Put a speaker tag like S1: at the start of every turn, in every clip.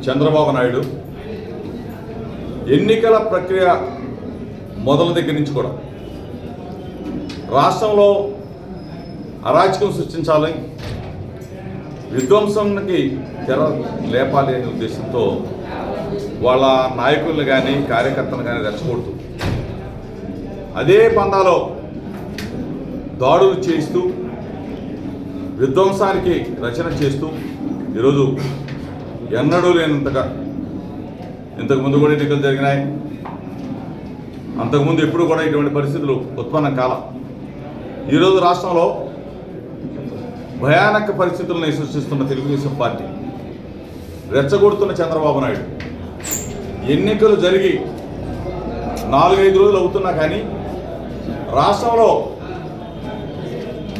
S1: చంద్రబాబు నాయుడు ఎన్నికల ప్రక్రియ మొదల దగ్గర నుంచి కూడా రాష్ట్రంలో అరాచకం సృష్టించాలని, విధ్వంసానికి తెర లేపాలి అనే ఉద్దేశంతో వాళ్ళ నాయకులను కానీ కార్యకర్తలను కానీ రెచ్చగొడుతూ అదే పందాలో దాడులు చేస్తూ విధ్వంసానికి రచన చేస్తూ ఈరోజు ఎన్నడూ లేనంతగా, ఇంతకుముందు కూడా ఎన్నికలు జరిగినాయి, అంతకుముందు ఎప్పుడు కూడా ఇటువంటి పరిస్థితులు ఉత్పన్నం కాల. ఈరోజు రాష్ట్రంలో భయానక పరిస్థితులను సృష్టిస్తున్న తెలుగుదేశం పార్టీ, రెచ్చగొడుతున్న చంద్రబాబు నాయుడు ఎన్నికలు జరిగి 4-5 రోజులు అవుతున్నా కానీ రాష్ట్రంలో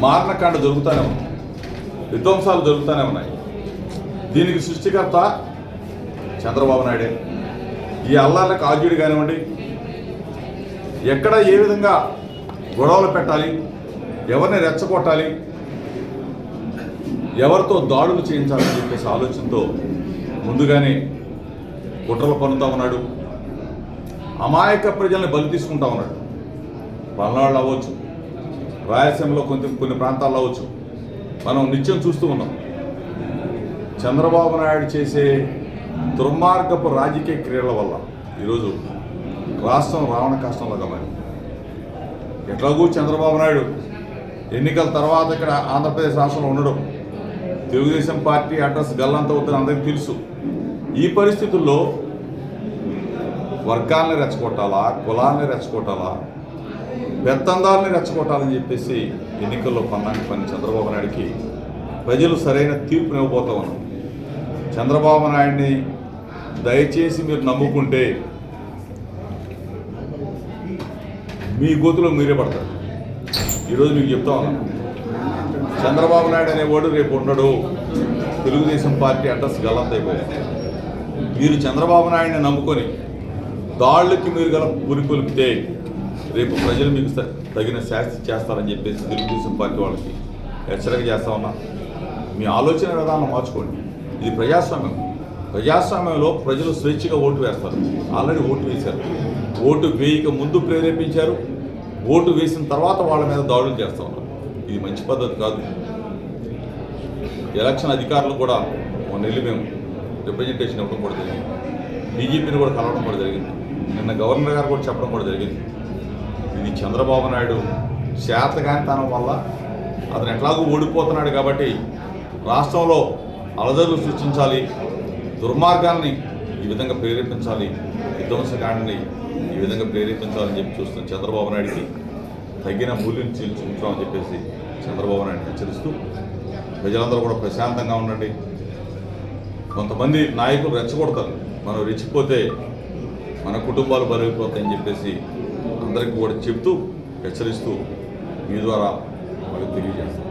S1: మారణకాండ జరుగుతూనే ఉంది, విధ్వంసాలు జరుగుతూనే ఉన్నాయి. దీనికి సృష్టికర్త చంద్రబాబు నాయుడే. ఈ అల్లార్లకు ఆద్యుడు కానివ్వండి, ఎక్కడ ఏ విధంగా గొడవలు పెట్టాలి, ఎవరిని రెచ్చగొట్టాలి, ఎవరితో దాడులు చేయించాలని చెప్పేసి ఆలోచనతో ముందుగానే కుట్రలు పన్నుతూ ఉన్నాడు. అమాయక ప్రజల్ని బలి తీసుకుంటా ఉన్నాడు. పల్నాడు అవ్వచ్చు, రాయలసీమలో కొన్ని ప్రాంతాల్లో అవ్వచ్చు, మనం నిత్యం చూస్తూ ఉన్నాం. చంద్రబాబు నాయుడు చేసే దుర్మార్గపు రాజకీయ క్రియల వల్ల ఈరోజు రాష్ట్రం రావణ కష్టంలాగా మారింది. ఎట్లాగూ చంద్రబాబు నాయుడు ఎన్నికల తర్వాత ఇక్కడ ఆంధ్రప్రదేశ్ రాష్ట్రంలో ఉండడం, తెలుగుదేశం పార్టీ అడ్రస్ గల్లంత అవుతుంది అందరికీ తెలుసు. ఈ పరిస్థితుల్లో వర్గాల్ని రెచ్చగొట్టాలా, కులాన్ని రెచ్చగొట్టాలా, పెత్తందాలని రెచ్చగొట్టాలని చెప్పేసి ఎన్నికల్లో పని చంద్రబాబు నాయుడికి ప్రజలు సరైన తీర్పునివ్వబోతా ఉన్నారు. చంద్రబాబు నాయుడిని దయచేసి మీరు నమ్ముకుంటే మీ గోతులో మీరే పడతారు. ఈరోజు మీకు చెప్తా ఉన్నాను, చంద్రబాబు నాయుడు అనేవాడు రేపు ఉండడు. Telugu Desam party address గల్లంతైపోయింది. మీరు చంద్రబాబు నాయుడిని నమ్ముకొని దాళ్ళకి మీరు గల పురికొలిపితే రేపు ప్రజలు మీకు తగిన శాస్తి చేస్తారని చెప్పేసి తెలుగుదేశం పార్టీ వాళ్ళకి హెచ్చరిక చేస్తా ఉన్నా. మీ ఆలోచన విధానం మార్చుకోండి. ఇది ప్రజాస్వామ్యం. ప్రజాస్వామ్యంలో ప్రజలు స్వేచ్ఛగా ఓటు వేస్తారు. ఆల్రెడీ ఓటు వేశారు. ఓటు వేయక ముందు ప్రేరేపించారు, ఓటు వేసిన తర్వాత వాళ్ళ మీద దాడులు చేస్తూ ఉన్నారు. ఇది మంచి పద్ధతి కాదు. ఎలక్షన్ అధికారులు కూడా మొన్న వెళ్ళి మేము రిప్రజెంటేషన్ ఇవ్వడం కూడా జరిగింది. బీజేపీని కూడా కలవడం కూడా జరిగింది. నిన్న గవర్నర్ గారు కూడా చెప్పడం కూడా జరిగింది. ఇది చంద్రబాబు నాయుడు శాతగానితనం వల్ల అతను ఎట్లాగూ ఓడిపోతున్నాడు కాబట్టి రాష్ట్రంలో అలజడులు సృష్టించాలి, దుర్మార్గాన్ని ఈ విధంగా ప్రేరేపించాలి, విధ్వంసకాండని ఈ విధంగా ప్రేరేపించాలని చెప్పి చూస్తున్న చంద్రబాబు నాయుడికి తగిన మూల్యం చెల్లించుకుంటామని చెప్పేసి చంద్రబాబు నాయుడు హెచ్చరిస్తూ ప్రజలందరూ కూడా ప్రశాంతంగా ఉండండి. కొంతమంది నాయకులు రెచ్చగొడతారు, మనం రెచ్చిపోతే మన కుటుంబాలు బలైపోతాయని చెప్పేసి అందరికీ కూడా చెప్తూ హెచ్చరిస్తూ మీ ద్వారా వాళ్ళకి తెలియజేస్తాం.